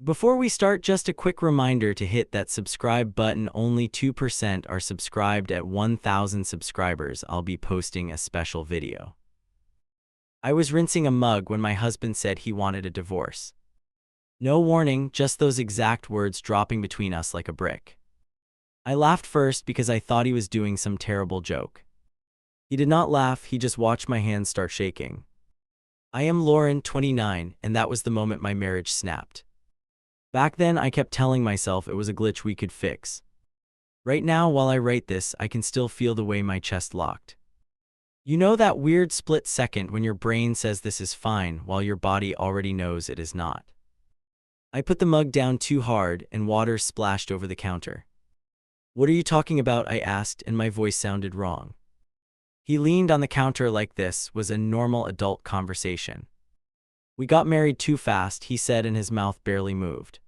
Before we start, just a quick reminder to hit that subscribe button. Only 2% are subscribed. At 1,000 subscribers, I'll be posting a special video. I was rinsing a mug when my husband said he wanted a divorce. No warning, just those exact words dropping between us like a brick. I laughed first because I thought he was doing some terrible joke. He did not laugh, he just watched my hands start shaking. I am Lauren, 29, and that was the moment my marriage snapped. Back then, I kept telling myself it was a glitch we could fix. Right now, while I write this, I can still feel the way my chest locked. You know that weird split second when your brain says this is fine while your body already knows it is not. I put the mug down too hard and water splashed over the counter. "What are you talking about?" I asked, and my voice sounded wrong. He leaned on the counter like this was a normal adult conversation. "We got married too fast," he said, and his mouth barely moved.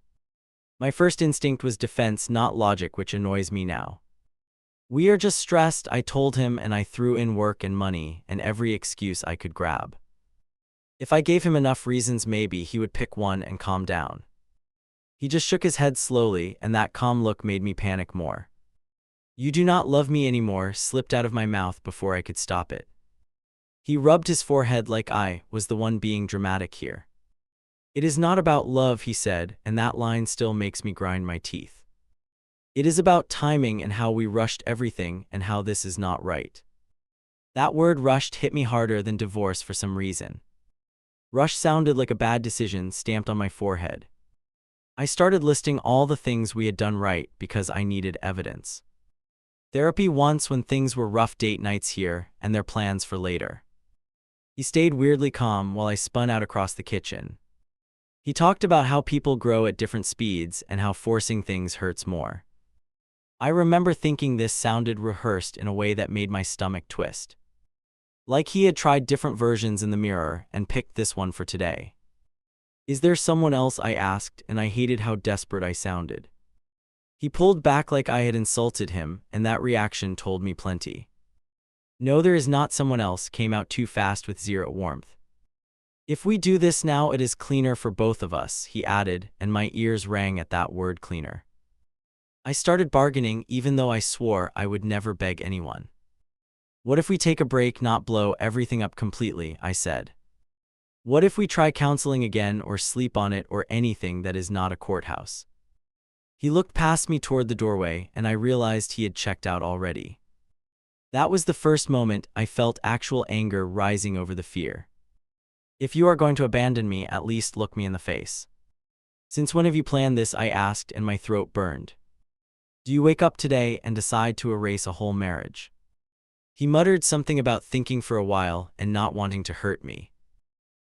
My first instinct was defense, not logic, which annoys me now. "We are just stressed," I told him, and I threw in work and money and every excuse I could grab. If I gave him enough reasons, maybe he would pick one and calm down. He just shook his head slowly, and that calm look made me panic more. "You do not love me anymore," slipped out of my mouth before I could stop it. He rubbed his forehead like I was the one being dramatic here. "It is not about love," he said, and that line still makes me grind my teeth. "It is about timing and how we rushed everything and how this is not right." That word rushed hit me harder than divorce for some reason. Rush sounded like a bad decision stamped on my forehead. I started listing all the things we had done right because I needed evidence. Therapy once when things were rough, date nights here, and their plans for later. He stayed weirdly calm while I spun out across the kitchen. He talked about how people grow at different speeds and how forcing things hurts more. I remember thinking this sounded rehearsed in a way that made my stomach twist. Like he had tried different versions in the mirror and picked this one for today. "Is there someone else?" I asked, and I hated how desperate I sounded. He pulled back like I had insulted him, and that reaction told me plenty. "No, there is not someone else," came out too fast with zero warmth. "If we do this now, it is cleaner for both of us," he added, and my ears rang at that word, cleaner. I started bargaining, even though I swore I would never beg anyone. "What if we take a break, not blow everything up completely?" I said. "What if we try counseling again or sleep on it or anything that is not a courthouse?" He looked past me toward the doorway, and I realized he had checked out already. That was the first moment I felt actual anger rising over the fear. "If you are going to abandon me, at least look me in the face." "Since when have you planned this?" I asked, and my throat burned. "Do you wake up today and decide to erase a whole marriage?" He muttered something about thinking for a while and not wanting to hurt me.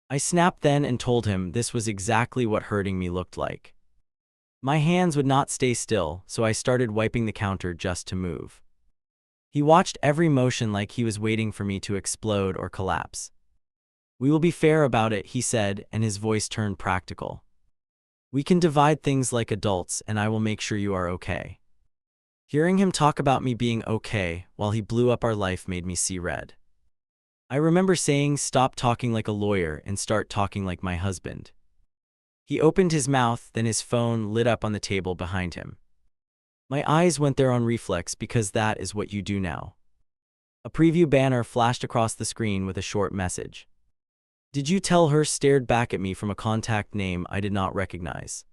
I snapped then and told him this was exactly what hurting me looked like. My hands would not stay still, so I started wiping the counter just to move. He watched every motion like he was waiting for me to explode or collapse. "We will be fair about it," he said, and his voice turned practical. "We can divide things like adults, and I will make sure you are okay." Hearing him talk about me being okay while he blew up our life made me see red. I remember saying, "Stop talking like a lawyer and start talking like my husband." He opened his mouth, then his phone lit up on the table behind him. My eyes went there on reflex because that is what you do now. A preview banner flashed across the screen with a short message. "Did you tell her?" stared back at me from a contact name I did not recognize.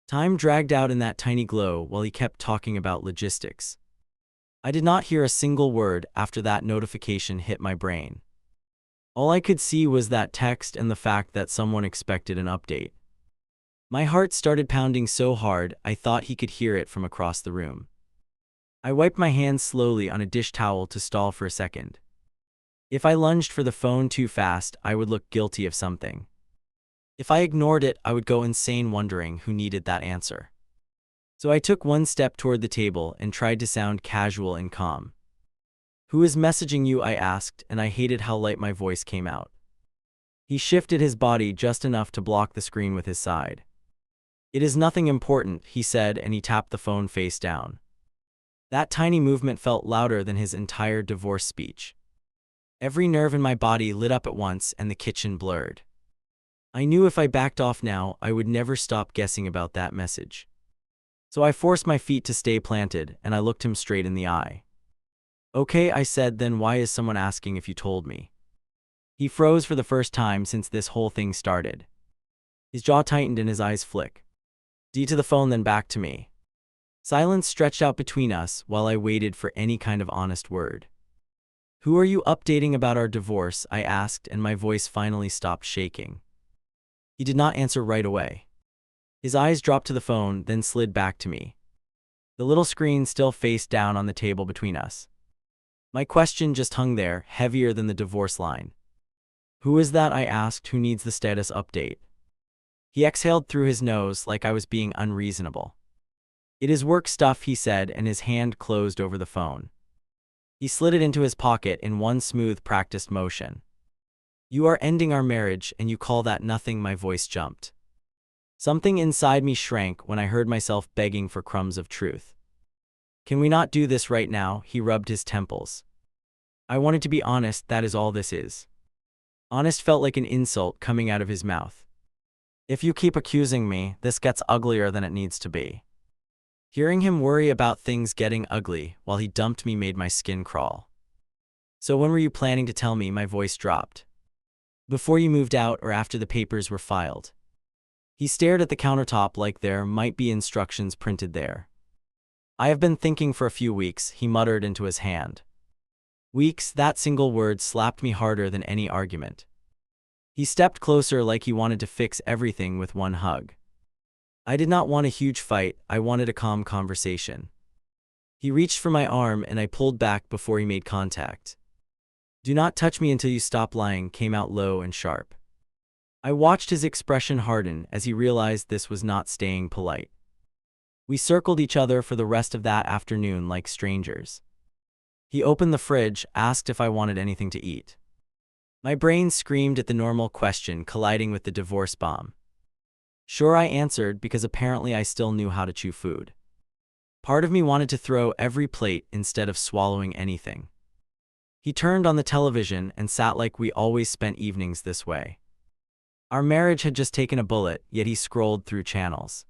Time dragged out in that tiny glow while he kept talking about logistics. I did not hear a single word after that notification hit my brain. All I could see was that text and the fact that someone expected an update. My heart started pounding so hard I thought he could hear it from across the room. I wiped my hands slowly on a dish towel to stall for a second. If I lunged for the phone too fast, I would look guilty of something. If I ignored it, I would go insane wondering who needed that answer. So I took one step toward the table and tried to sound casual and calm. "Who is messaging you?" I asked, and I hated how light my voice came out. He shifted his body just enough to block the screen with his side. "It is nothing important," he said, and he tapped the phone face down. That tiny movement felt louder than his entire divorce speech. Every nerve in my body lit up at once and the kitchen blurred. I knew if I backed off now, I would never stop guessing about that message. So I forced my feet to stay planted, and I looked him straight in the eye. Okay, I said, then why is someone asking if you told me? He froze for the first time since this whole thing started. His jaw tightened and his eyes flicked. D to the phone, then back to me. Silence stretched out between us while I waited for any kind of honest word. Who are you updating about our divorce? I asked, and my voice finally stopped shaking. He did not answer right away. His eyes dropped to the phone, then slid back to me. The little screen still faced down on the table between us. My question just hung there, heavier than the divorce line. Who is that? I asked. Who needs the status update? He exhaled through his nose like I was being unreasonable. It is work stuff, he said, and his hand closed over the phone. He slid it into his pocket in one smooth, practiced motion. You are ending our marriage, and you call that nothing? My voice jumped. Something inside me shrank when I heard myself begging for crumbs of truth. Can we not do this right now? He rubbed his temples. I wanted to be honest, that is all this is. Honest felt like an insult coming out of his mouth. If you keep accusing me, this gets uglier than it needs to be. Hearing him worry about things getting ugly while he dumped me made my skin crawl. So when were you planning to tell me? My voice dropped. Before you moved out or after the papers were filed? He stared at the countertop like there might be instructions printed there. I have been thinking for a few weeks, he muttered into his hand. Weeks, that single word slapped me harder than any argument. He stepped closer like he wanted to fix everything with one hug. I did not want a huge fight, I wanted a calm conversation. He reached for my arm and I pulled back before he made contact. Do not touch me until you stop lying, came out low and sharp. I watched his expression harden as he realized this was not staying polite. We circled each other for the rest of that afternoon like strangers. He opened the fridge, asked if I wanted anything to eat. My brain screamed at the normal question, colliding with the divorce bomb. Sure, I answered, because apparently I still knew how to chew food. Part of me wanted to throw every plate instead of swallowing anything. He turned on the television and sat like we always spent evenings this way. Our marriage had just taken a bullet, yet he scrolled through channels.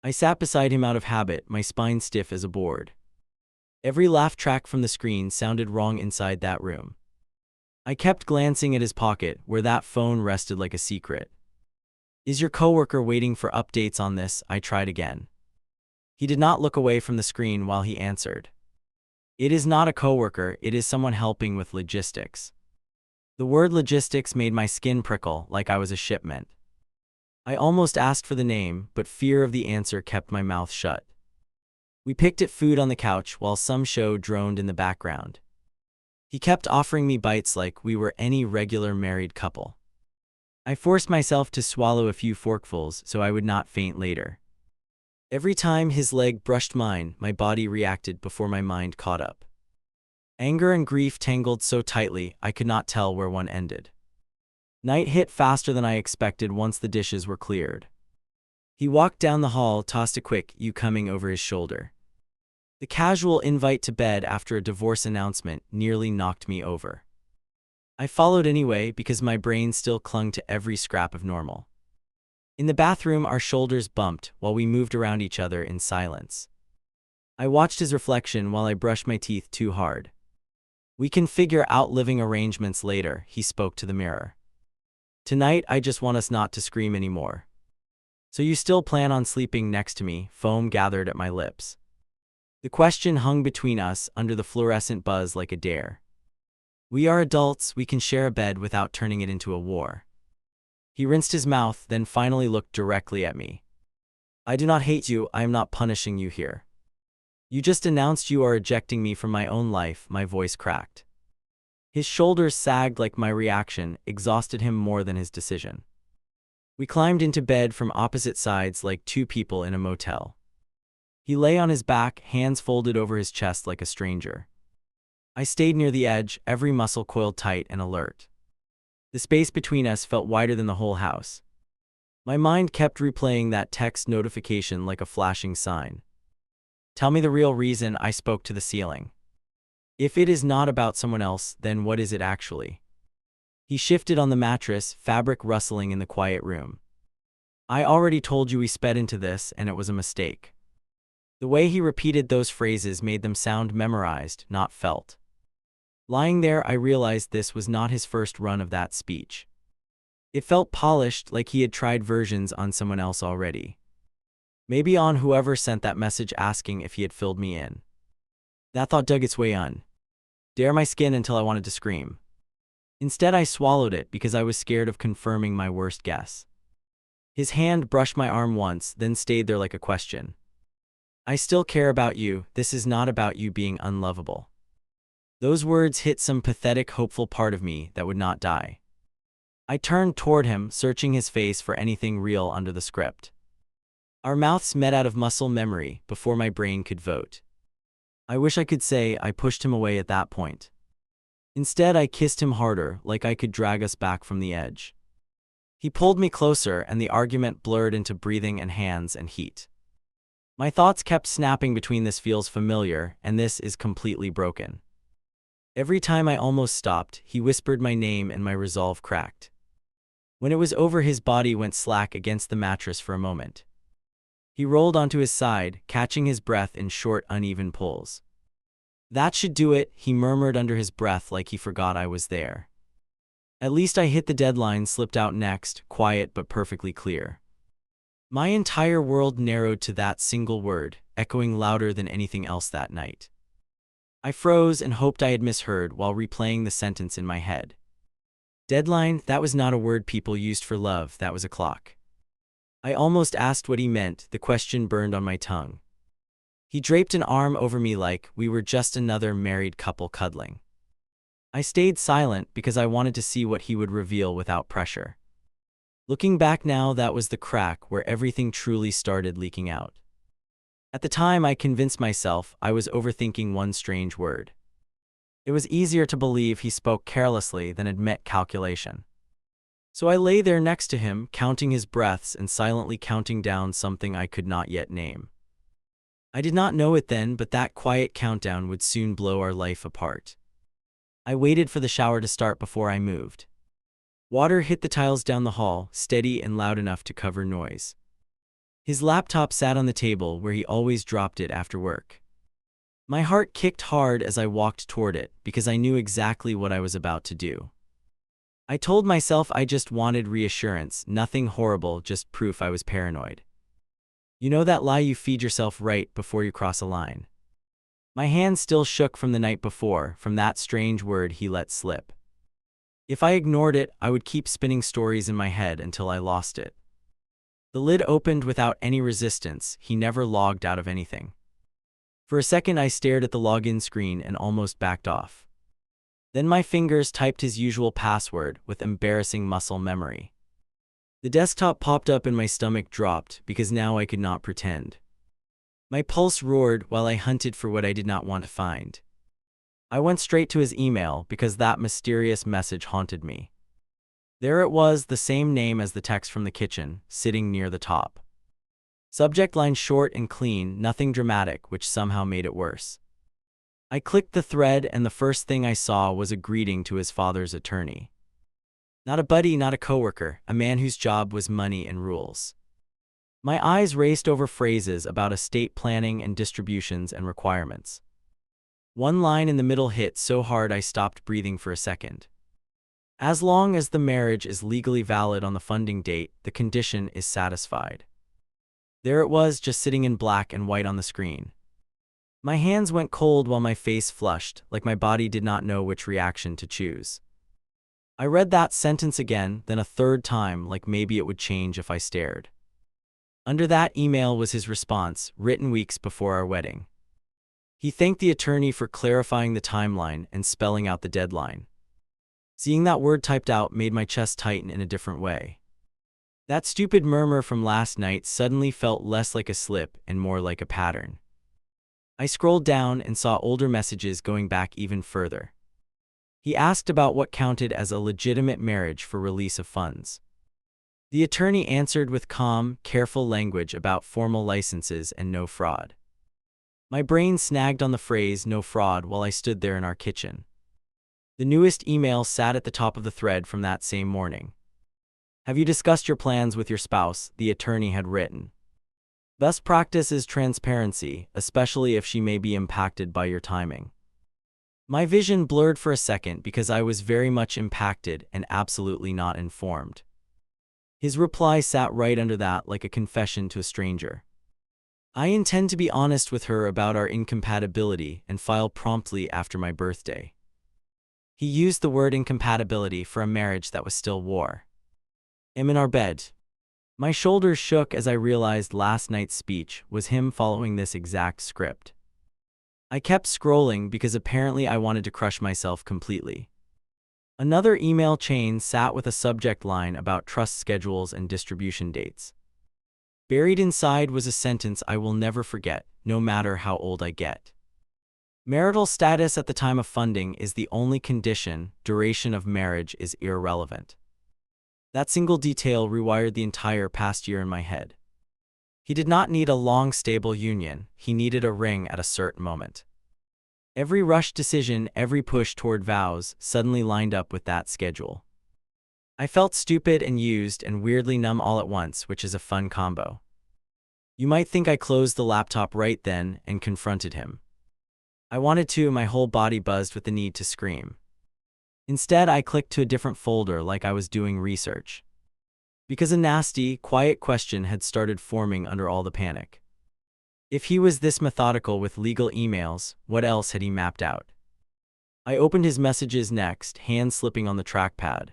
I sat beside him out of habit, my spine stiff as a board. Every laugh track from the screen sounded wrong inside that room. I kept glancing at his pocket, where that phone rested like a secret. Is your coworker waiting for updates on this? I tried again. He did not look away from the screen while he answered. It is not a coworker, it is someone helping with logistics. The word logistics made my skin prickle like I was a shipment. I almost asked for the name, but fear of the answer kept my mouth shut. We picked at food on the couch while some show droned in the background. He kept offering me bites like we were any regular married couple. I forced myself to swallow a few forkfuls so I would not faint later. Every time his leg brushed mine, my body reacted before my mind caught up. Anger and grief tangled so tightly I could not tell where one ended. Night hit faster than I expected once the dishes were cleared. He walked down the hall, tossed a quick "you coming" over his shoulder. The casual invite to bed after a divorce announcement nearly knocked me over. I followed anyway because my brain still clung to every scrap of normal. In the bathroom, our shoulders bumped while we moved around each other in silence. I watched his reflection while I brushed my teeth too hard. We can figure out living arrangements later, he spoke to the mirror. Tonight, I just want us not to scream anymore. So you still plan on sleeping next to me? Foam gathered at my lips. The question hung between us under the fluorescent buzz like a dare. We are adults, we can share a bed without turning it into a war. He rinsed his mouth, then finally looked directly at me. I do not hate you, I am not punishing you here. You just announced you are ejecting me from my own life, my voice cracked. His shoulders sagged like my reaction exhausted him more than his decision. We climbed into bed from opposite sides like two people in a motel. He lay on his back, hands folded over his chest like a stranger. I stayed near the edge, every muscle coiled tight and alert. The space between us felt wider than the whole house. My mind kept replaying that text notification like a flashing sign. Tell me the real reason, I spoke to the ceiling. If it is not about someone else, then what is it actually? He shifted on the mattress, fabric rustling in the quiet room. I already told you we sped into this, and it was a mistake. The way he repeated those phrases made them sound memorized, not felt. Lying there, I realized this was not his first run of that speech. It felt polished, like he had tried versions on someone else already. Maybe on whoever sent that message asking if he had filled me in. That thought dug its way under my skin until I wanted to scream. Instead, I swallowed it because I was scared of confirming my worst guess. His hand brushed my arm once, then stayed there like a question. I still care about you. This is not about you being unlovable. Those words hit some pathetic, hopeful part of me that would not die. I turned toward him, searching his face for anything real under the script. Our mouths met out of muscle memory before my brain could vote. I wish I could say I pushed him away at that point. Instead, I kissed him harder, like I could drag us back from the edge. He pulled me closer, and the argument blurred into breathing and hands and heat. My thoughts kept snapping between this feels familiar and this is completely broken. Every time I almost stopped, he whispered my name and my resolve cracked. When it was over, his body went slack against the mattress for a moment. He rolled onto his side, catching his breath in short, uneven pulls. That should do it, he murmured under his breath like he forgot I was there. At least I hit the deadline, slipped out next, quiet but perfectly clear. My entire world narrowed to that single word, echoing louder than anything else that night. I froze and hoped I had misheard while replaying the sentence in my head. Deadline, that was not a word people used for love, that was a clock. I almost asked what he meant, the question burned on my tongue. He draped an arm over me like we were just another married couple cuddling. I stayed silent because I wanted to see what he would reveal without pressure. Looking back now, that was the crack where everything truly started leaking out. At the time, I convinced myself I was overthinking one strange word. It was easier to believe he spoke carelessly than admit calculation. So I lay there next to him, counting his breaths and silently counting down something I could not yet name. I did not know it then, but that quiet countdown would soon blow our life apart. I waited for the shower to start before I moved. Water hit the tiles down the hall, steady and loud enough to cover noise. His laptop sat on the table where he always dropped it after work. My heart kicked hard as I walked toward it because I knew exactly what I was about to do. I told myself I just wanted reassurance, nothing horrible, just proof I was paranoid. You know that lie you feed yourself right before you cross a line. My hand still shook from the night before, from that strange word he let slip. If I ignored it, I would keep spinning stories in my head until I lost it. The lid opened without any resistance. He never logged out of anything. For a second, I stared at the login screen and almost backed off. Then my fingers typed his usual password with embarrassing muscle memory. The desktop popped up and my stomach dropped because now I could not pretend. My pulse roared while I hunted for what I did not want to find. I went straight to his email because that mysterious message haunted me. There it was, the same name as the text from the kitchen, sitting near the top. Subject line short and clean, nothing dramatic, which somehow made it worse. I clicked the thread and the first thing I saw was a greeting to his father's attorney. Not a buddy, not a coworker, a man whose job was money and rules. My eyes raced over phrases about estate planning and distributions and requirements. One line in the middle hit so hard I stopped breathing for a second. As long as the marriage is legally valid on the funding date, the condition is satisfied. There it was, just sitting in black and white on the screen. My hands went cold while my face flushed, like my body did not know which reaction to choose. I read that sentence again, then a third time, like maybe it would change if I stared. Under that email was his response, written weeks before our wedding. He thanked the attorney for clarifying the timeline and spelling out the deadline. Seeing that word typed out made my chest tighten in a different way. That stupid murmur from last night suddenly felt less like a slip and more like a pattern. I scrolled down and saw older messages going back even further. He asked about what counted as a legitimate marriage for release of funds. The attorney answered with calm, careful language about formal licenses and no fraud. My brain snagged on the phrase "no fraud" while I stood there in our kitchen. The newest email sat at the top of the thread from that same morning. Have you discussed your plans with your spouse? The attorney had written. Best practice is transparency, especially if she may be impacted by your timing. My vision blurred for a second because I was very much impacted and absolutely not informed. His reply sat right under that like a confession to a stranger. I intend to be honest with her about our incompatibility and file promptly after my birthday. He used the word incompatibility for a marriage that was still war. I'm in our bed. My shoulders shook as I realized last night's speech was him following this exact script. I kept scrolling because apparently I wanted to crush myself completely. Another email chain sat with a subject line about trust schedules and distribution dates. Buried inside was a sentence I will never forget, no matter how old I get. Marital status at the time of funding is the only condition, duration of marriage is irrelevant. That single detail rewired the entire past year in my head. He did not need a long, stable union, he needed a ring at a certain moment. Every rushed decision, every push toward vows, suddenly lined up with that schedule. I felt stupid and used and weirdly numb all at once, which is a fun combo. You might think I closed the laptop right then and confronted him. I wanted to, my whole body buzzed with the need to scream. Instead, I clicked to a different folder like I was doing research. Because a nasty, quiet question had started forming under all the panic. If he was this methodical with legal emails, what else had he mapped out? I opened his messages next, hand slipping on the trackpad.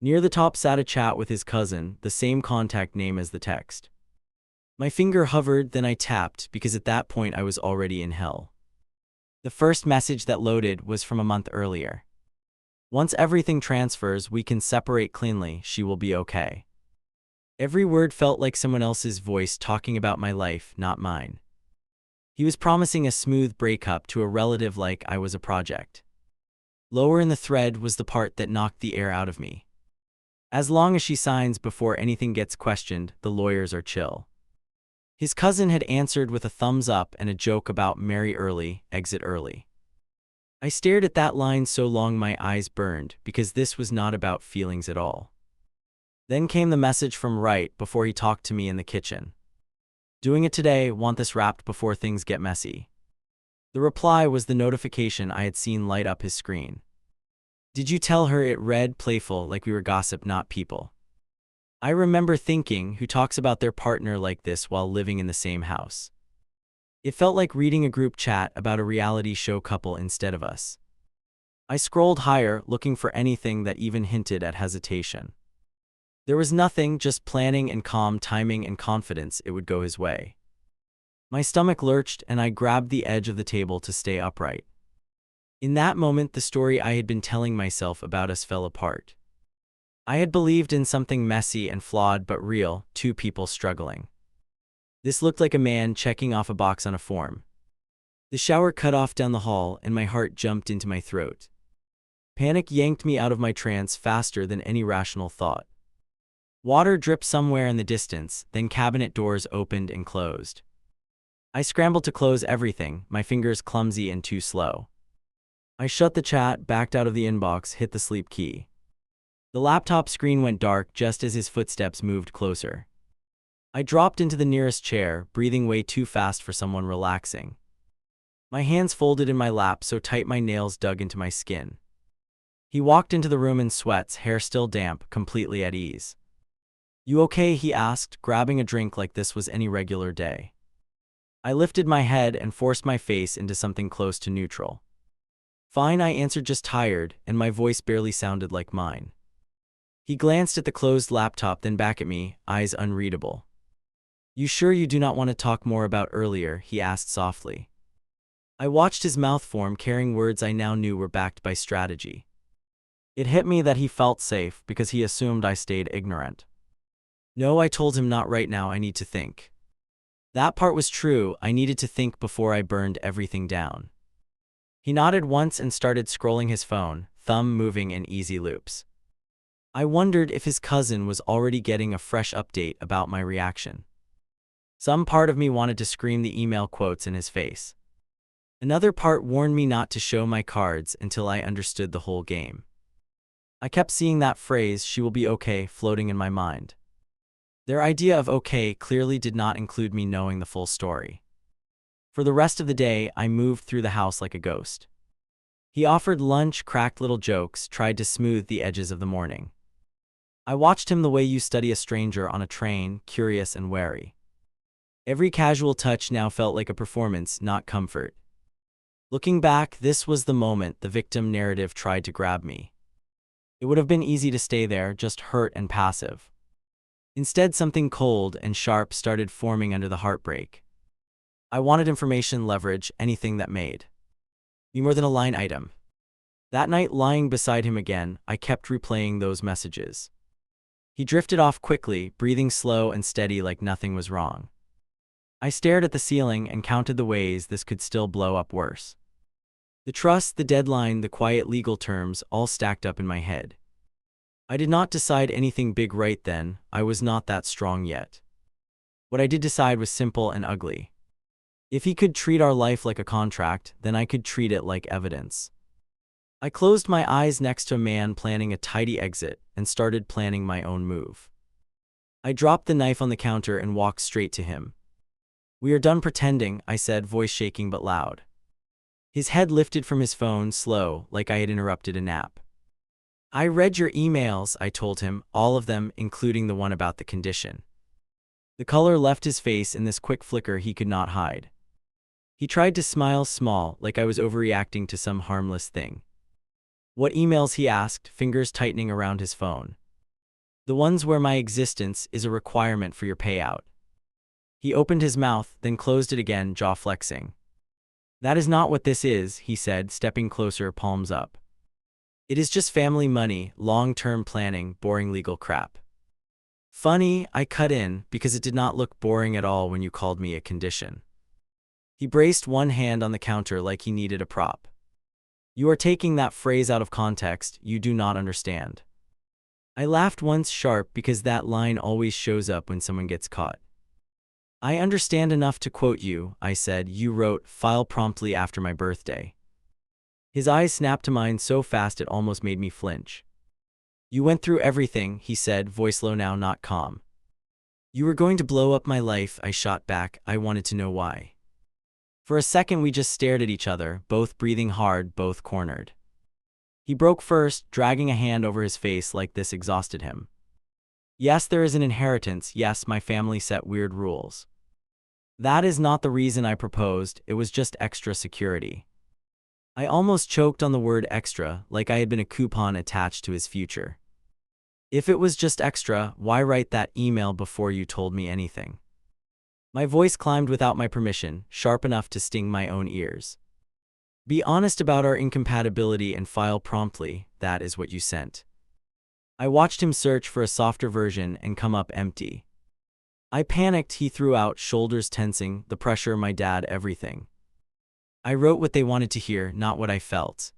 Near the top sat a chat with his cousin, the same contact name as the text. My finger hovered, then I tapped, because at that point I was already in hell. The first message that loaded was from a month earlier. Once everything transfers, we can separate cleanly, she will be okay. Every word felt like someone else's voice talking about my life, not mine. He was promising a smooth breakup to a relative like I was a project. Lower in the thread was the part that knocked the air out of me. As long as she signs before anything gets questioned, the lawyers are chill. His cousin had answered with a thumbs up and a joke about marry early, exit early. I stared at that line so long my eyes burned because this was not about feelings at all. Then came the message from Wright before he talked to me in the kitchen. Doing it today, want this wrapped before things get messy. The reply was the notification I had seen light up his screen. Did you tell her? It read, playful, like we were gossip, not people. I remember thinking, who talks about their partner like this while living in the same house? It felt like reading a group chat about a reality show couple instead of us. I scrolled higher, looking for anything that even hinted at hesitation. There was nothing, just planning and calm timing and confidence it would go his way. My stomach lurched and I grabbed the edge of the table to stay upright. In that moment, the story I had been telling myself about us fell apart. I had believed in something messy and flawed but real, two people struggling. This looked like a man checking off a box on a form. The shower cut off down the hall and my heart jumped into my throat. Panic yanked me out of my trance faster than any rational thought. Water dripped somewhere in the distance, then cabinet doors opened and closed. I scrambled to close everything, my fingers clumsy and too slow. I shut the chat, backed out of the inbox, hit the sleep key. The laptop screen went dark just as his footsteps moved closer. I dropped into the nearest chair, breathing way too fast for someone relaxing. My hands folded in my lap so tight my nails dug into my skin. He walked into the room in sweats, hair still damp, completely at ease. You okay? He asked, grabbing a drink like this was any regular day. I lifted my head and forced my face into something close to neutral. Fine, I answered, just tired, and my voice barely sounded like mine. He glanced at the closed laptop, then back at me, eyes unreadable. You sure you do not want to talk more about earlier? He asked softly. I watched his mouth form, carrying words I now knew were backed by strategy. It hit me that he felt safe because he assumed I stayed ignorant. No, I told him, not right now, I need to think. That part was true, I needed to think before I burned everything down. He nodded once and started scrolling his phone, thumb moving in easy loops. I wondered if his cousin was already getting a fresh update about my reaction. Some part of me wanted to scream the email quotes in his face. Another part warned me not to show my cards until I understood the whole game. I kept seeing that phrase, "she will be okay," floating in my mind. Their idea of okay clearly did not include me knowing the full story. For the rest of the day, I moved through the house like a ghost. He offered lunch, cracked little jokes, tried to smooth the edges of the morning. I watched him the way you study a stranger on a train, curious and wary. Every casual touch now felt like a performance, not comfort. Looking back, this was the moment the victim narrative tried to grab me. It would have been easy to stay there, just hurt and passive. Instead, something cold and sharp started forming under the heartbreak. I wanted information, leverage, anything that made me more than a line item. That night, lying beside him again, I kept replaying those messages. He drifted off quickly, breathing slow and steady like nothing was wrong. I stared at the ceiling and counted the ways this could still blow up worse. The trust, the deadline, the quiet legal terms all stacked up in my head. I did not decide anything big right then, I was not that strong yet. What I did decide was simple and ugly. If he could treat our life like a contract, then I could treat it like evidence. I closed my eyes next to a man planning a tidy exit and started planning my own move. I dropped the knife on the counter and walked straight to him. "We are done pretending," I said, voice shaking but loud. His head lifted from his phone, slow, like I had interrupted a nap. "I read your emails," I told him, all of them, including the one about the condition. The color left his face in this quick flicker he could not hide. He tried to smile small, like I was overreacting to some harmless thing. "What emails?" he asked, fingers tightening around his phone. "The ones where my existence is a requirement for your payout." He opened his mouth, then closed it again, jaw flexing. "That is not what this is," he said, stepping closer, palms up. "It is just family money, long-term planning, boring legal crap." "Funny," I cut in, because it did not look boring at all when you called me a condition. He braced one hand on the counter like he needed a prop. "You are taking that phrase out of context, you do not understand." I laughed once, sharp, because that line always shows up when someone gets caught. "I understand enough to quote you," I said. "You wrote, 'file promptly after my birthday.'" His eyes snapped to mine so fast it almost made me flinch. "You went through everything," he said, voice low now, not calm. "You were going to blow up my life," I shot back. I wanted to know why. For a second we just stared at each other, both breathing hard, both cornered. He broke first, dragging a hand over his face like this exhausted him. "Yes, there is an inheritance. Yes, my family set weird rules. That is not the reason I proposed, it was just extra security." I almost choked on the word extra, like I had been a coupon attached to his future. "If it was just extra, why write that email before you told me anything?" My voice climbed without my permission, sharp enough to sting my own ears. "Be honest about our incompatibility and file promptly, that is what you sent." I watched him search for a softer version and come up empty. I panicked, he threw out, shoulders tensing, the pressure, my dad, everything. "I wrote what they wanted to hear, not what I felt."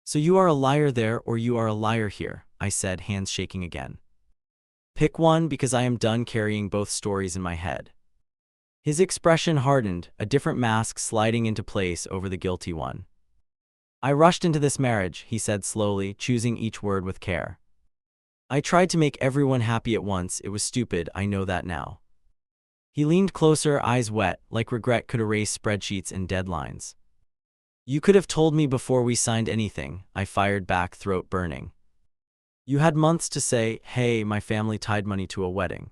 "So you are a liar there or you are a liar here," I said, hands shaking again. "Pick one, because I am done carrying both stories in my head." His expression hardened, a different mask sliding into place over the guilty one. "I rushed into this marriage," he said slowly, choosing each word with care. "I tried to make everyone happy at once. It was stupid, I know that now." He leaned closer, eyes wet, like regret could erase spreadsheets and deadlines. "You could have told me before we signed anything," I fired back, throat burning. "You had months to say, 'Hey, my family tied money to a wedding.'"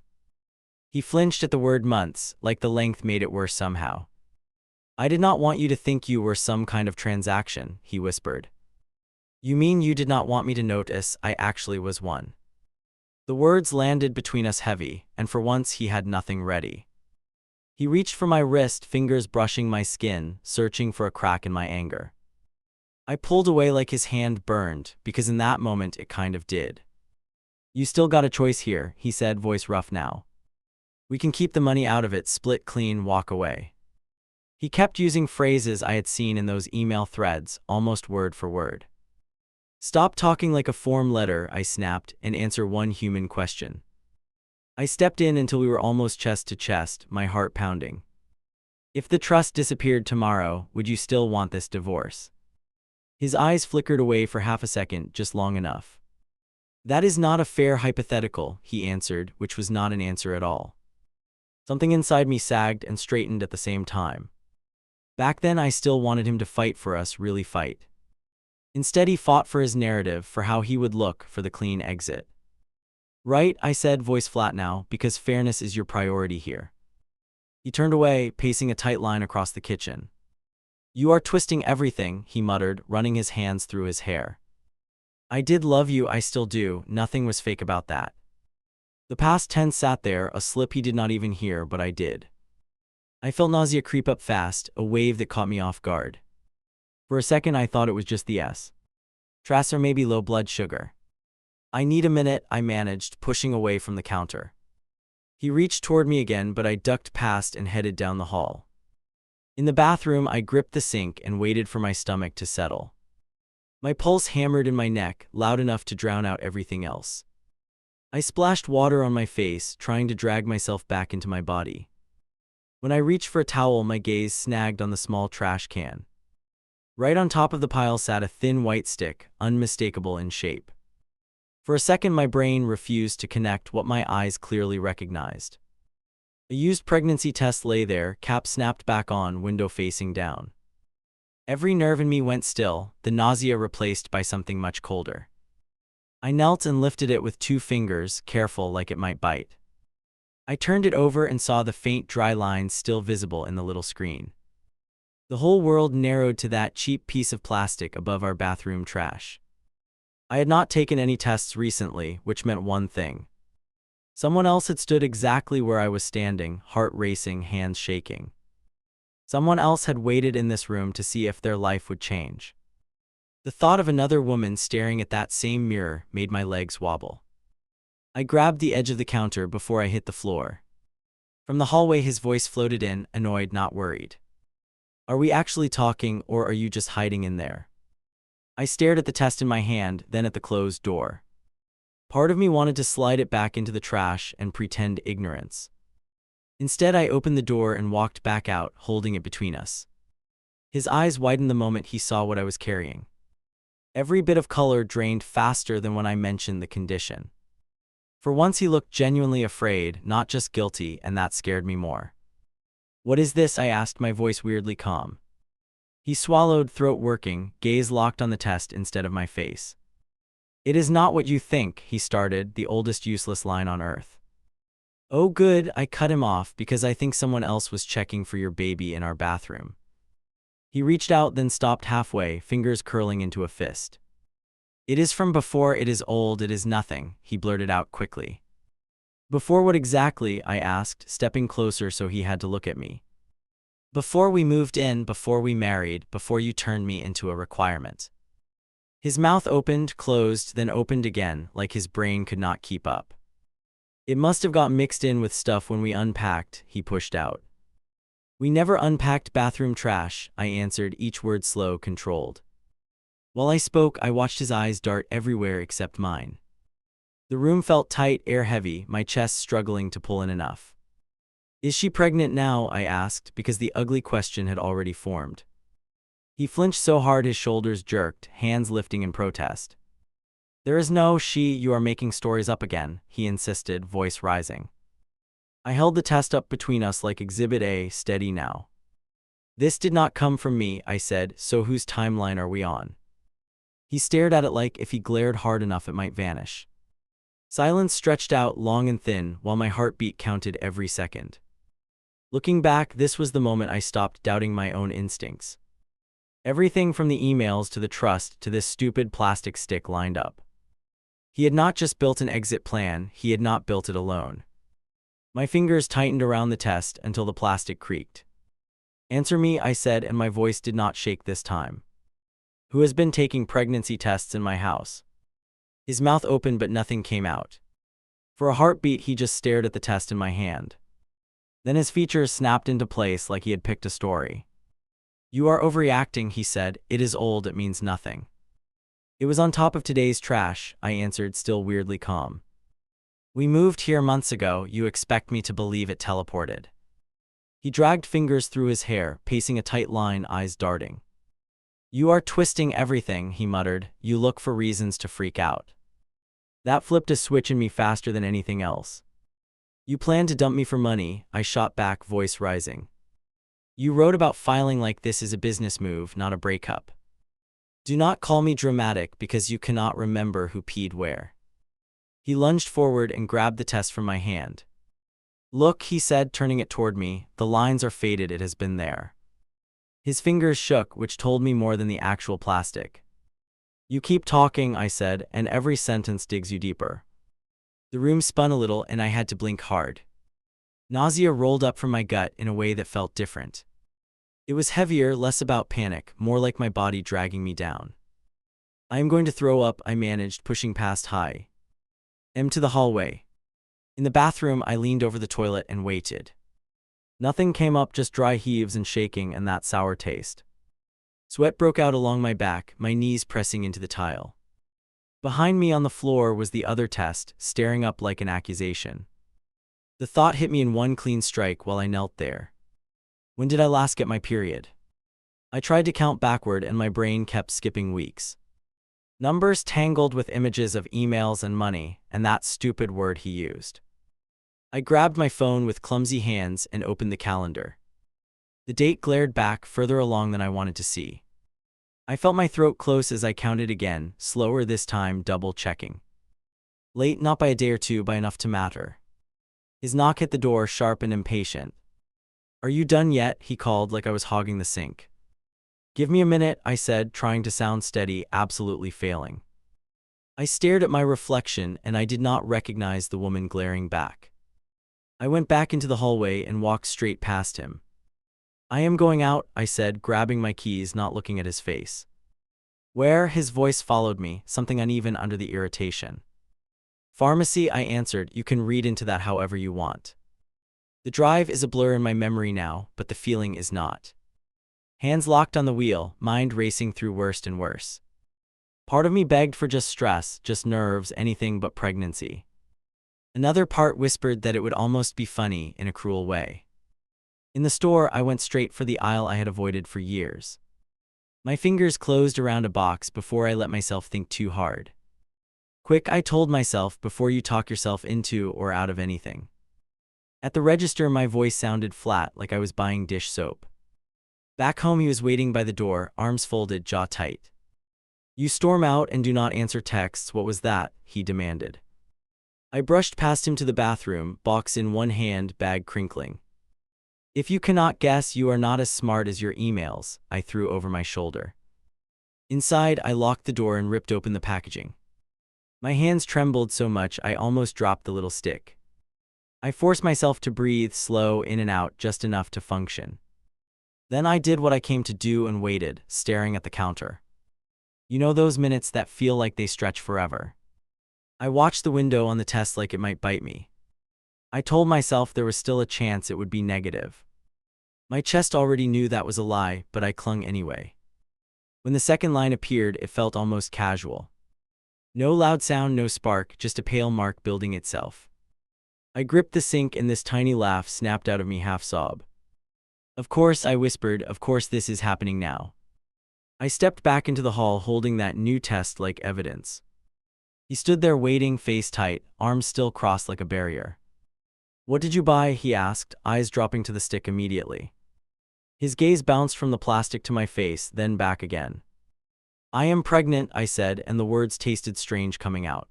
He flinched at the word months, like the length made it worse somehow. "I did not want you to think you were some kind of transaction," he whispered. "You mean you did not want me to notice I actually was one?" The words landed between us heavy, and for once he had nothing ready. He reached for my wrist, fingers brushing my skin, searching for a crack in my anger. I pulled away like his hand burned, because in that moment it kind of did. "You still got a choice here," he said, voice rough now. "We can keep the money out of it, split clean, walk away." He kept using phrases I had seen in those email threads, almost word for word. "Stop talking like a form letter," I snapped, "and answer one human question." I stepped in until we were almost chest to chest, my heart pounding. If the trust disappeared tomorrow, would you still want this divorce? His eyes flickered away for half a second, just long enough. That is not a fair hypothetical, he answered, which was not an answer at all. Something inside me sagged and straightened at the same time. Back then I still wanted him to fight for us, really fight. Instead he fought for his narrative, for how he would look, for the clean exit. Right, I said, voice flat now, because fairness is your priority here. He turned away, pacing a tight line across the kitchen. You are twisting everything, he muttered, running his hands through his hair. I did love you, I still do, nothing was fake about that. The past tense sat there, a slip he did not even hear, but I did. I felt nausea creep up fast, a wave that caught me off guard. For a second I thought it was just the stress or maybe low blood sugar. I need a minute, I managed, pushing away from the counter. He reached toward me again, but I ducked past and headed down the hall. In the bathroom, I gripped the sink and waited for my stomach to settle. My pulse hammered in my neck, loud enough to drown out everything else. I splashed water on my face, trying to drag myself back into my body. When I reached for a towel, my gaze snagged on the small trash can. Right on top of the pile sat a thin white stick, unmistakable in shape. For a second my brain refused to connect what my eyes clearly recognized. A used pregnancy test lay there, cap snapped back on, window facing down. Every nerve in me went still, the nausea replaced by something much colder. I knelt and lifted it with 2 fingers, careful like it might bite. I turned it over and saw the faint dry lines still visible in the little screen. The whole world narrowed to that cheap piece of plastic above our bathroom trash. I had not taken any tests recently, which meant one thing. Someone else had stood exactly where I was standing, heart racing, hands shaking. Someone else had waited in this room to see if their life would change. The thought of another woman staring at that same mirror made my legs wobble. I grabbed the edge of the counter before I hit the floor. From the hallway his voice floated in, annoyed, not worried. Are we actually talking, or are you just hiding in there? I stared at the test in my hand, then at the closed door. Part of me wanted to slide it back into the trash and pretend ignorance. Instead, I opened the door and walked back out, holding it between us. His eyes widened the moment he saw what I was carrying. Every bit of color drained faster than when I mentioned the condition. For once he looked genuinely afraid, not just guilty, and that scared me more. What is this? I asked, my voice weirdly calm. He swallowed, throat working, gaze locked on the test instead of my face. It is not what you think, he started, the oldest useless line on earth. Oh good, I cut him off, because I think someone else was checking for your baby in our bathroom. He reached out, then stopped halfway, fingers curling into a fist. It is from before, it is old, it is nothing, he blurted out quickly. Before what exactly? I asked, stepping closer so he had to look at me. Before we moved in, before we married, before you turned me into a requirement. His mouth opened, closed, then opened again, like his brain could not keep up. It must have got mixed in with stuff when we unpacked, he pushed out. We never unpacked bathroom trash, I answered, each word slow, controlled. While I spoke, I watched his eyes dart everywhere except mine. The room felt tight, air heavy, my chest struggling to pull in enough. Is she pregnant now? I asked, because the ugly question had already formed. He flinched so hard his shoulders jerked, hands lifting in protest. There is no she, you are making stories up again, he insisted, voice rising. I held the test up between us like Exhibit A, steady now. This did not come from me, I said, so whose timeline are we on? He stared at it like if he glared hard enough it might vanish. Silence stretched out long and thin, while my heartbeat counted every second. Looking back, this was the moment I stopped doubting my own instincts. Everything from the emails to the trust to this stupid plastic stick lined up. He had not just built an exit plan, he had not built it alone. My fingers tightened around the test until the plastic creaked. Answer me, I said, and my voice did not shake this time. Who has been taking pregnancy tests in my house? His mouth opened but nothing came out. For a heartbeat he just stared at the test in my hand. Then his features snapped into place like he had picked a story. You are overreacting, he said. It is old, it means nothing. It was on top of today's trash, I answered, still weirdly calm. We moved here months ago, you expect me to believe it teleported. He dragged fingers through his hair, pacing a tight line, eyes darting. "You are twisting everything," he muttered. "You look for reasons to freak out." That flipped a switch in me faster than anything else. "You plan to dump me for money," I shot back, voice rising. "You wrote about filing like this is a business move, not a breakup. Do not call me dramatic because you cannot remember who peed where." He lunged forward and grabbed the test from my hand. "Look," he said, turning it toward me, "the lines are faded, it has been there." His fingers shook, which told me more than the actual plastic. "You keep talking," I said, "and every sentence digs you deeper." The room spun a little and I had to blink hard. Nausea rolled up from my gut in a way that felt different. It was heavier, less about panic, more like my body dragging me down. "I am going to throw up," I managed, pushing past high to the hallway. In the bathroom, I leaned over the toilet and waited. Nothing came up, just dry heaves and shaking and that sour taste. Sweat broke out along my back, my knees pressing into the tile. Behind me on the floor was the other test, staring up like an accusation. The thought hit me in one clean strike while I knelt there. When did I last get my period? I tried to count backward and my brain kept skipping weeks. Numbers tangled with images of emails and money, and that stupid word he used. I grabbed my phone with clumsy hands and opened the calendar. The date glared back, further along than I wanted to see. I felt my throat close as I counted again, slower this time, double-checking. Late, not by a day or two, by enough to matter. His knock hit the door, sharp and impatient. "Are you done yet?" he called like I was hogging the sink. "Give me a minute," I said, trying to sound steady, absolutely failing. I stared at my reflection and I did not recognize the woman glaring back. I went back into the hallway and walked straight past him. "I am going out," I said, grabbing my keys, not looking at his face. "Where?" His voice followed me, something uneven under the irritation. "Pharmacy," I answered. "You can read into that however you want." The drive is a blur in my memory now, but the feeling is not. Hands locked on the wheel, mind racing through worse and worse. Part of me begged for just stress, just nerves, anything but pregnancy. Another part whispered that it would almost be funny in a cruel way. In the store, I went straight for the aisle I had avoided for years. My fingers closed around a box before I let myself think too hard. "Quick," I told myself, "before you talk yourself into or out of anything." At the register, my voice sounded flat, like I was buying dish soap. Back home, he was waiting by the door, arms folded, jaw tight. "You storm out and do not answer texts. What was that?" he demanded. I brushed past him to the bathroom, box in one hand, bag crinkling. "If you cannot guess, you are not as smart as your emails," I threw over my shoulder. Inside, I locked the door and ripped open the packaging. My hands trembled so much I almost dropped the little stick. I forced myself to breathe, slow in and out, just enough to function. Then I did what I came to do and waited, staring at the counter. You know those minutes that feel like they stretch forever? I watched the window on the test like it might bite me. I told myself there was still a chance it would be negative. My chest already knew that was a lie, but I clung anyway. When the second line appeared, it felt almost casual. No loud sound, no spark, just a pale mark building itself. I gripped the sink and this tiny laugh snapped out of me, half sob. "Of course," I whispered, "of course this is happening now." I stepped back into the hall holding that new test like evidence. He stood there waiting, face tight, arms still crossed like a barrier. "What did you buy?" he asked, eyes dropping to the stick immediately. His gaze bounced from the plastic to my face, then back again. "I am pregnant," I said, and the words tasted strange coming out.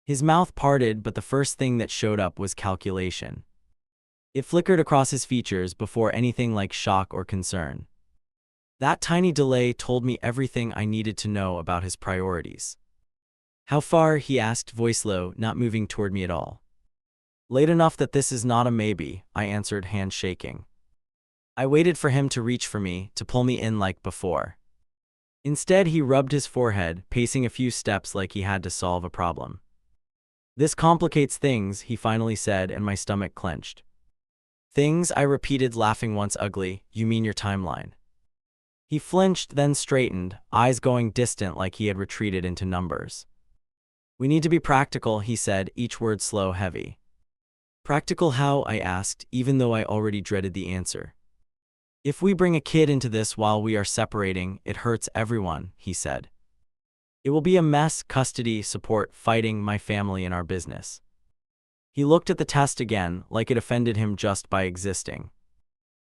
His mouth parted, but the first thing that showed up was calculation. It flickered across his features before anything like shock or concern. That tiny delay told me everything I needed to know about his priorities. "How far?" he asked, voice low, not moving toward me at all. "Late enough that this is not a maybe," I answered, hand shaking. I waited for him to reach for me, to pull me in like before. Instead, he rubbed his forehead, pacing a few steps like he had to solve a problem. "This complicates things," he finally said, and my stomach clenched. "Things?" I repeated, laughing once ugly. "You mean your timeline?" He flinched, then straightened, eyes going distant like he had retreated into numbers. "We need to be practical," he said, each word slow, heavy. Practical how? I asked, even though I already dreaded the answer. If we bring a kid into this while we are separating, it hurts everyone, he said. It will be a mess: custody, support, fighting, my family and our business. He looked at the test again, like it offended him just by existing.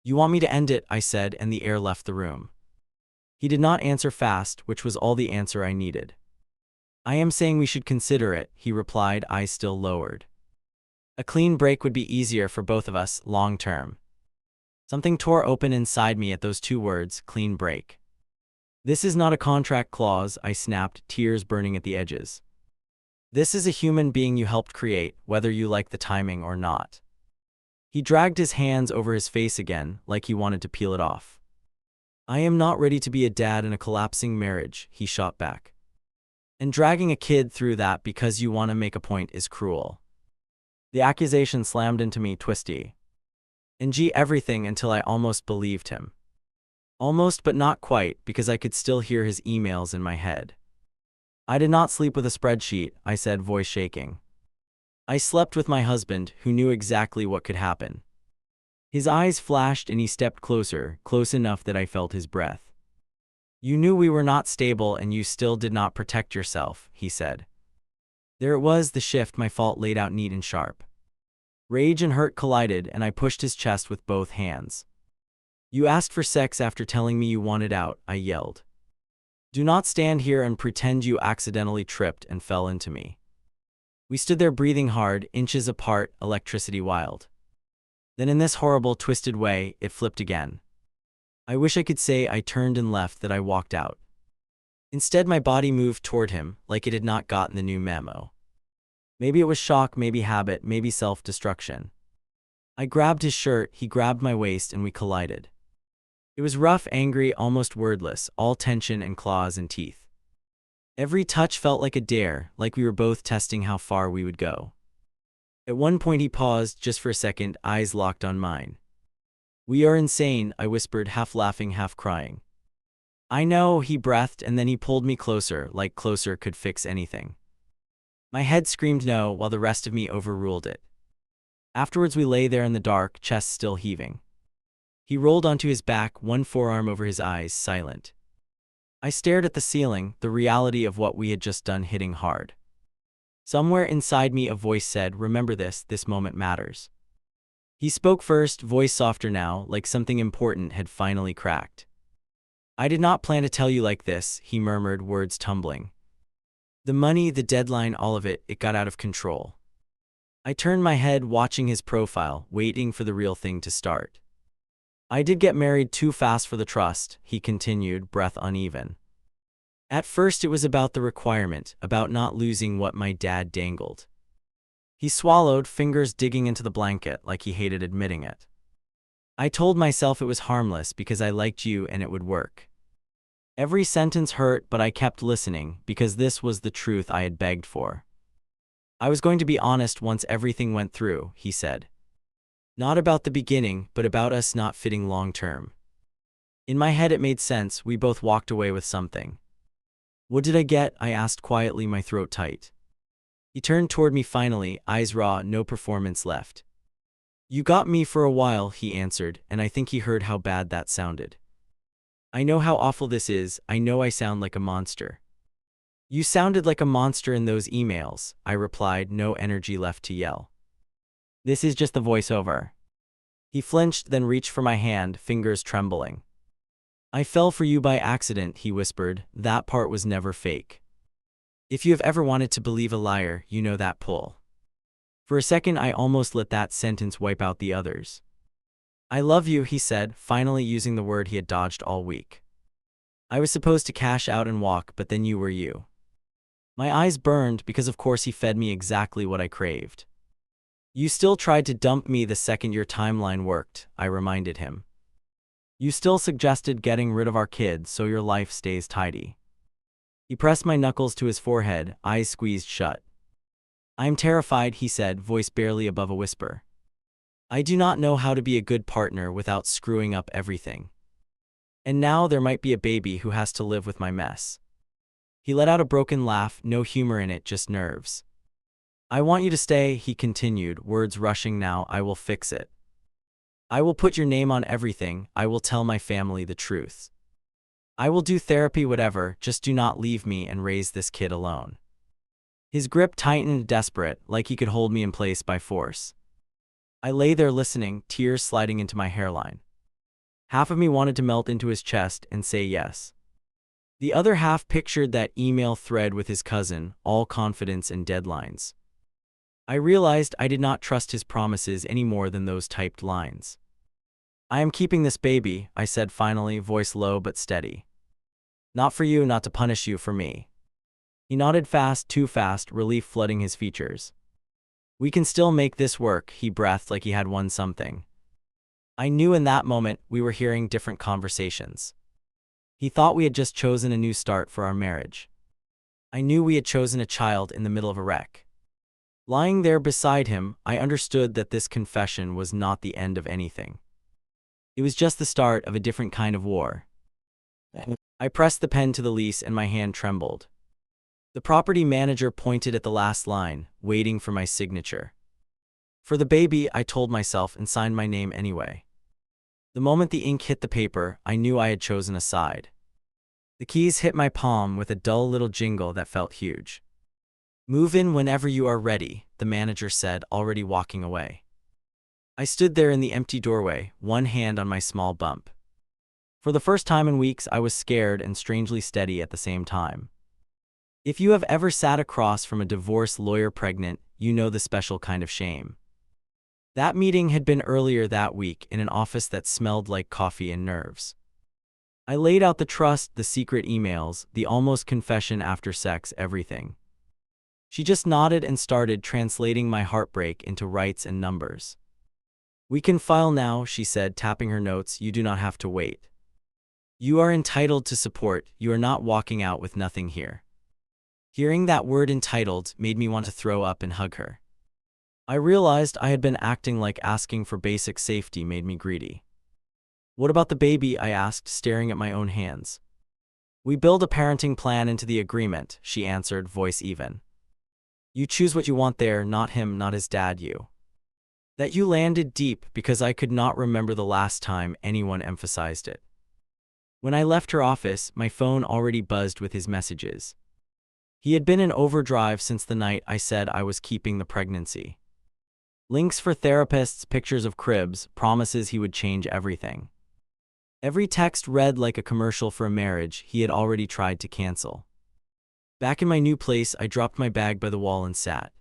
You want me to end it? I said, and the air left the room. He did not answer fast, which was all the answer I needed. I am saying we should consider it, he replied, eyes still lowered. A clean break would be easier for both of us, long term. Something tore open inside me at those two words, clean break. This is not a contract clause, I snapped, tears burning at the edges. This is a human being you helped create, whether you like the timing or not. He dragged his hands over his face again, like he wanted to peel it off. I am not ready to be a dad in a collapsing marriage, he shot back. And dragging a kid through that because you want to make a point is cruel. The accusation slammed into me, twisty. And everything until I almost believed him. Almost, but not quite, because I could still hear his emails in my head. I did not sleep with a spreadsheet, I said, voice shaking. I slept with my husband, who knew exactly what could happen. His eyes flashed and he stepped closer, close enough that I felt his breath. You knew we were not stable and you still did not protect yourself, he said. There it was, the shift, my fault laid out neat and sharp. Rage and hurt collided and I pushed his chest with both hands. You asked for sex after telling me you wanted out, I yelled. Do not stand here and pretend you accidentally tripped and fell into me. We stood there breathing hard, inches apart, electricity wild. Then in this horrible, twisted way, it flipped again. I wish I could say I turned and left, that I walked out. Instead, my body moved toward him, like it had not gotten the new memo. Maybe it was shock, maybe habit, maybe self-destruction. I grabbed his shirt, he grabbed my waist, and we collided. It was rough, angry, almost wordless, all tension and claws and teeth. Every touch felt like a dare, like we were both testing how far we would go. At one point he paused, just for a second, eyes locked on mine. We are insane, I whispered, half laughing, half crying. I know, he breathed, and then he pulled me closer, like closer could fix anything. My head screamed no, while the rest of me overruled it. Afterwards we lay there in the dark, chest still heaving. He rolled onto his back, one forearm over his eyes, silent. I stared at the ceiling, the reality of what we had just done hitting hard. Somewhere inside me a voice said, remember this moment matters. He spoke first, voice softer now, like something important had finally cracked. I did not plan to tell you like this, he murmured, words tumbling. The money, the deadline, all of it, it got out of control. I turned my head, watching his profile, waiting for the real thing to start. I did get married too fast for the trust, he continued, breath uneven. At first it was about the requirement, about not losing what my dad dangled. He swallowed, fingers digging into the blanket like he hated admitting it. I told myself it was harmless because I liked you and it would work. Every sentence hurt, but I kept listening because this was the truth I had begged for. I was going to be honest once everything went through, he said. Not about the beginning, but about us not fitting long term. In my head it made sense, we both walked away with something. What did I get? I asked quietly, my throat tight. He turned toward me finally, eyes raw, no performance left. You got me for a while, he answered, and I think he heard how bad that sounded. I know how awful this is, I know I sound like a monster. You sounded like a monster in those emails, I replied, no energy left to yell. This is just the voiceover. He flinched, then reached for my hand, fingers trembling. I fell for you by accident, he whispered, that part was never fake. If you have ever wanted to believe a liar, you know that pull. For a second I almost let that sentence wipe out the others. I love you, he said, finally using the word he had dodged all week. I was supposed to cash out and walk, but then you were you. My eyes burned because of course he fed me exactly what I craved. You still tried to dump me the second your timeline worked, I reminded him. You still suggested getting rid of our kids so your life stays tidy. He pressed my knuckles to his forehead, eyes squeezed shut. I am terrified, he said, voice barely above a whisper. I do not know how to be a good partner without screwing up everything. And now there might be a baby who has to live with my mess. He let out a broken laugh, no humor in it, just nerves. I want you to stay, he continued, words rushing now. I will fix it. I will put your name on everything. I will tell my family the truth. I will do therapy, whatever, just do not leave me and raise this kid alone. His grip tightened, desperate, like he could hold me in place by force. I lay there listening, tears sliding into my hairline. Half of me wanted to melt into his chest and say yes. The other half pictured that email thread with his cousin, all confidence and deadlines. I realized I did not trust his promises any more than those typed lines. I am keeping this baby, I said finally, voice low but steady. Not for you, not to punish you, for me. He nodded fast, too fast, relief flooding his features. We can still make this work, he breathed like he had won something. I knew in that moment we were hearing different conversations. He thought we had just chosen a new start for our marriage. I knew we had chosen a child in the middle of a wreck. Lying there beside him, I understood that this confession was not the end of anything. It was just the start of a different kind of war. I pressed the pen to the lease and my hand trembled. The property manager pointed at the last line, waiting for my signature. For the baby, I told myself, and signed my name anyway. The moment the ink hit the paper, I knew I had chosen a side. The keys hit my palm with a dull little jingle that felt huge. Move in whenever you are ready, the manager said, already walking away. I stood there in the empty doorway, one hand on my small bump. For the first time in weeks, I was scared and strangely steady at the same time. If you have ever sat across from a divorce lawyer pregnant, you know the special kind of shame. That meeting had been earlier that week in an office that smelled like coffee and nerves. I laid out the trust, the secret emails, the almost confession after sex, everything. She just nodded and started translating my heartbreak into rights and numbers. We can file now, she said, tapping her notes. You do not have to wait. You are entitled to support. You are not walking out with nothing here. Hearing that word entitled made me want to throw up and hug her. I realized I had been acting like asking for basic safety made me greedy. What about the baby? I asked, staring at my own hands. We build a parenting plan into the agreement, she answered, voice even. You choose what you want there, not him, not his dad, you. That you landed deep because I could not remember the last time anyone emphasized it. When I left her office, my phone already buzzed with his messages. He had been in overdrive since the night I said I was keeping the pregnancy. Links for therapists, pictures of cribs, promises he would change everything. Every text read like a commercial for a marriage he had already tried to cancel. Back in my new place, I dropped my bag by the wall and sat.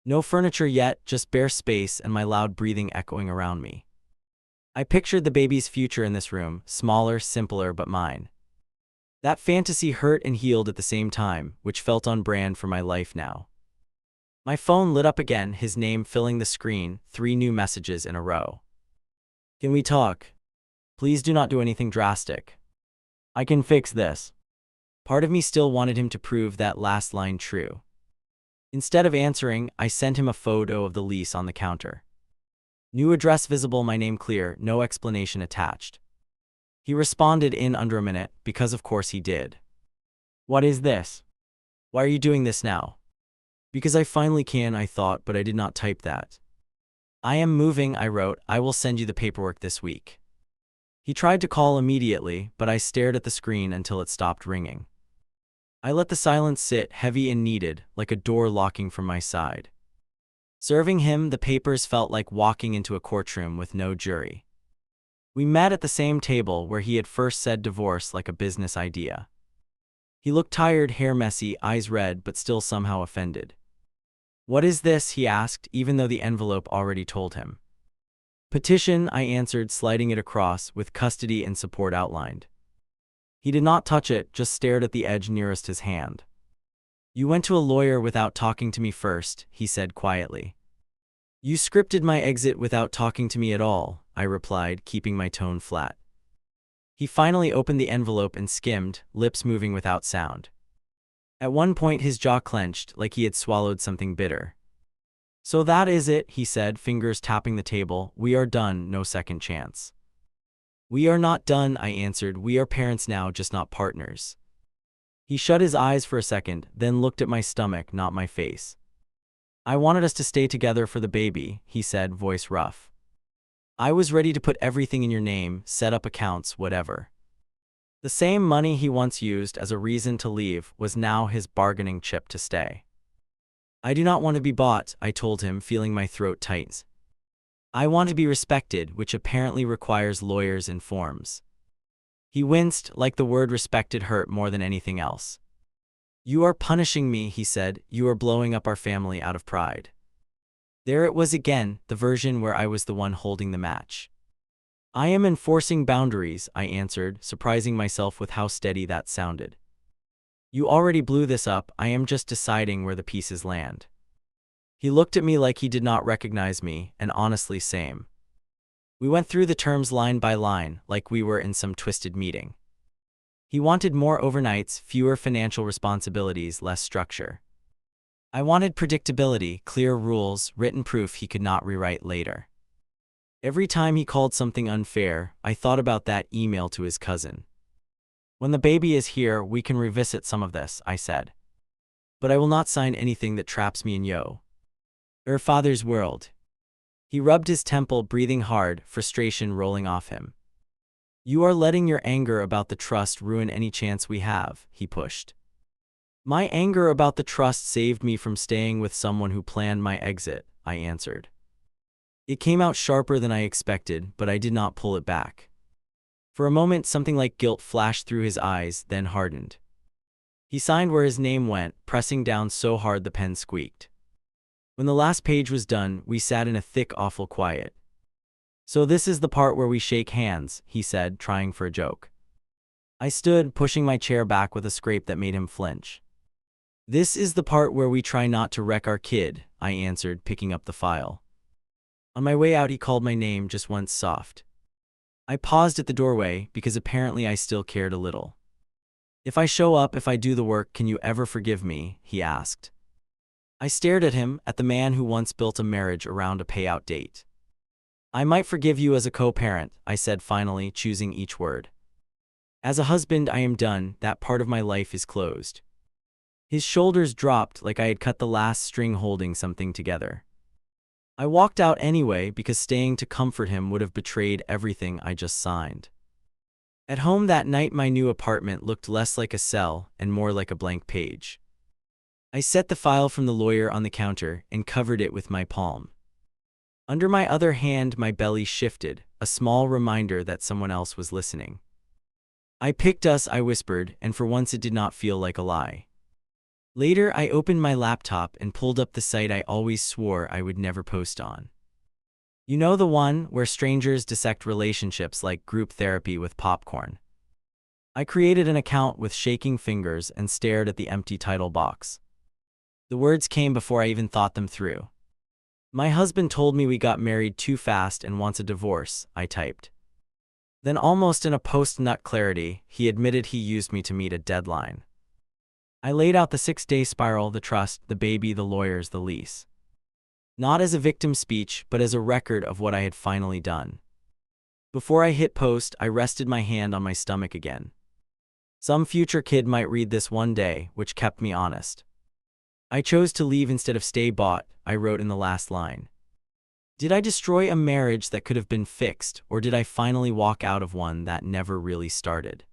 No furniture yet, just bare space and my loud breathing echoing around me. I pictured the baby's future in this room, smaller, simpler, but mine. That fantasy hurt and healed at the same time, which felt on brand for my life now. My phone lit up again, his name filling the screen, 3 new messages in a row. Can we talk? Please do not do anything drastic. I can fix this. Part of me still wanted him to prove that last line true. Instead of answering, I sent him a photo of the lease on the counter. New address visible, my name clear, no explanation attached. He responded in under a minute, because of course he did. What is this? Why are you doing this now? Because I finally can, I thought, but I did not type that. I am moving, I wrote. I will send you the paperwork this week. He tried to call immediately, but I stared at the screen until it stopped ringing. I let the silence sit, heavy and needed, like a door locking from my side. Serving him the papers felt like walking into a courtroom with no jury. We met at the same table where he had first said divorce like a business idea. He looked tired, hair messy, eyes red, but still somehow offended. What is this? He asked, even though the envelope already told him. Petition, I answered, sliding it across, with custody and support outlined. He did not touch it, just stared at the edge nearest his hand. You went to a lawyer without talking to me first, he said quietly. You scripted my exit without talking to me at all, I replied, keeping my tone flat. He finally opened the envelope and skimmed, lips moving without sound. At one point his jaw clenched, like he had swallowed something bitter. So that is it, he said, fingers tapping the table. We are done, no second chance. We are not done, I answered. We are parents now, just not partners. He shut his eyes for a second, then looked at my stomach, not my face. I wanted us to stay together for the baby, he said, voice rough. I was ready to put everything in your name, set up accounts, whatever. The same money he once used as a reason to leave was now his bargaining chip to stay. I do not want to be bought, I told him, feeling my throat tighten. I want to be respected, which apparently requires lawyers and forms. He winced, like the word respected hurt more than anything else. You are punishing me, he said. You are blowing up our family out of pride. There it was again, the version where I was the one holding the match. I am enforcing boundaries, I answered, surprising myself with how steady that sounded. You already blew this up, I am just deciding where the pieces land. He looked at me like he did not recognize me, and honestly same. We went through the terms line by line, like we were in some twisted meeting. He wanted more overnights, fewer financial responsibilities, less structure. I wanted predictability, clear rules, written proof he could not rewrite later. Every time he called something unfair, I thought about that email to his cousin. When the baby is here, we can revisit some of this, I said. But I will not sign anything that traps me in your father's world. He rubbed his temple, breathing hard, frustration rolling off him. You are letting your anger about the trust ruin any chance we have, he pushed. My anger about the trust saved me from staying with someone who planned my exit, I answered. It came out sharper than I expected, but I did not pull it back. For a moment, something like guilt flashed through his eyes, then hardened. He signed where his name went, pressing down so hard the pen squeaked. When the last page was done, we sat in a thick, awful quiet. So this is the part where we shake hands, he said, trying for a joke. I stood, pushing my chair back with a scrape that made him flinch. This is the part where we try not to wreck our kid, I answered, picking up the file. On my way out, he called my name just once, soft. I paused at the doorway, because apparently I still cared a little. If I show up, if I do the work, can you ever forgive me? He asked. I stared at him, at the man who once built a marriage around a payout date. I might forgive you as a co-parent, I said finally, choosing each word. As a husband, I am done, that part of my life is closed. His shoulders dropped like I had cut the last string holding something together. I walked out anyway because staying to comfort him would have betrayed everything I just signed. At home that night, my new apartment looked less like a cell and more like a blank page. I set the file from the lawyer on the counter and covered it with my palm. Under my other hand, my belly shifted, a small reminder that someone else was listening. I picked us, I whispered, and for once it did not feel like a lie. Later, I opened my laptop and pulled up the site I always swore I would never post on. You know, the one where strangers dissect relationships like group therapy with popcorn. I created an account with shaking fingers and stared at the empty title box. The words came before I even thought them through. My husband told me we got married too fast and wants a divorce, I typed. Then, almost in a post-nut clarity, he admitted he used me to meet a deadline. I laid out the 6-day spiral, the trust, the baby, the lawyers, the lease. Not as a victim speech, but as a record of what I had finally done. Before I hit post, I rested my hand on my stomach again. Some future kid might read this one day, which kept me honest. I chose to leave instead of stay bought, I wrote in the last line. Did I destroy a marriage that could have been fixed, or did I finally walk out of one that never really started?